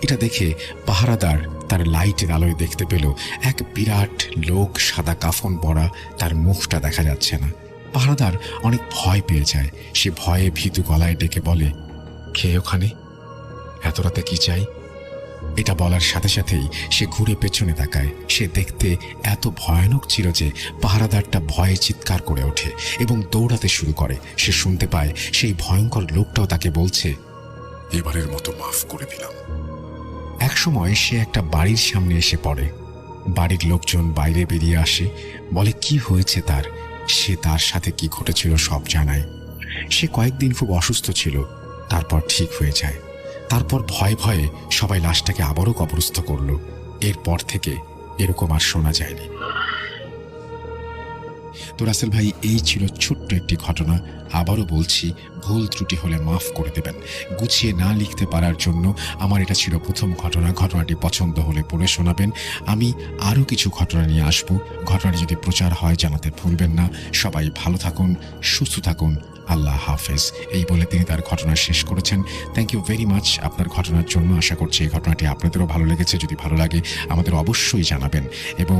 এটা দেখে পাহারাদার তার লাইটের আলোয় দেখতে পেল এক বিরাট লোক, সাদা কাফন পরা, তার মুখটা দেখা যাচ্ছে না। পাহারাদার অনেক ভয় পেয়ে যায়। সে ভয়ে ভীতু গলায় ডেকে বলে, কে ওখানে? এত রাতে কি চাই? এটা বলার সাথে সাথেই সে ঘুরে পেছনে তাকায়। সে দেখতে এত ভয়ানক ছিল যে পাহারাদারটা ভয়ে চিৎকার করে ওঠে এবং দৌড়াতে শুরু করে। সে শুনতে পায় সেই ভয়ঙ্কর লোকটাও তাকে বলছে, এবারের মতো মাফ করে দিলাম। একসময় সে একটা বাড়ির সামনে এসে পড়ে। বাড়ির লোকজন বাইরে বেরিয়ে আসে, বলে কি হয়েছে তার। সে তার সাথে কি ঘটেছিল সব জানায়। সে কয়েকদিন খুব অসুস্থ ছিল, তারপর ঠিক হয়ে যায়। তারপর ভয়ে ভয়ে সবাই লাশটাকে আবারও কবরস্থ করল। এরপর থেকে এরকম আর শোনা যায়নি। তো রাসেল ভাই, এই ছিল ছোট্ট একটি ঘটনা। আবারও বলছি, ভুল ত্রুটি হলে মাফ করে দেবেন। গুছিয়ে না লিখতে পারার জন্য আমার এটা ছিল প্রথম ঘটনা। ঘটনাটি পছন্দ হলে পড়ে শোনাবেন। আমি আরও কিছু ঘটনা নিয়ে আসব। ঘটনাটি যদি প্রচার হয় জানাতে ভুলবেন না। সবাই ভালো থাকুন, সুস্থ থাকুন। আল্লাহ হাফেজ। এই বলে তিনি তার ঘটনা শেষ করেছেন। থ্যাংক ইউ ভেরি মাচ আপনার ঘটনার জন্য। আশা করছি এই ঘটনাটি আপনাদেরও ভালো লেগেছে। যদি ভালো লাগে আমাদের অবশ্যই জানাবেন এবং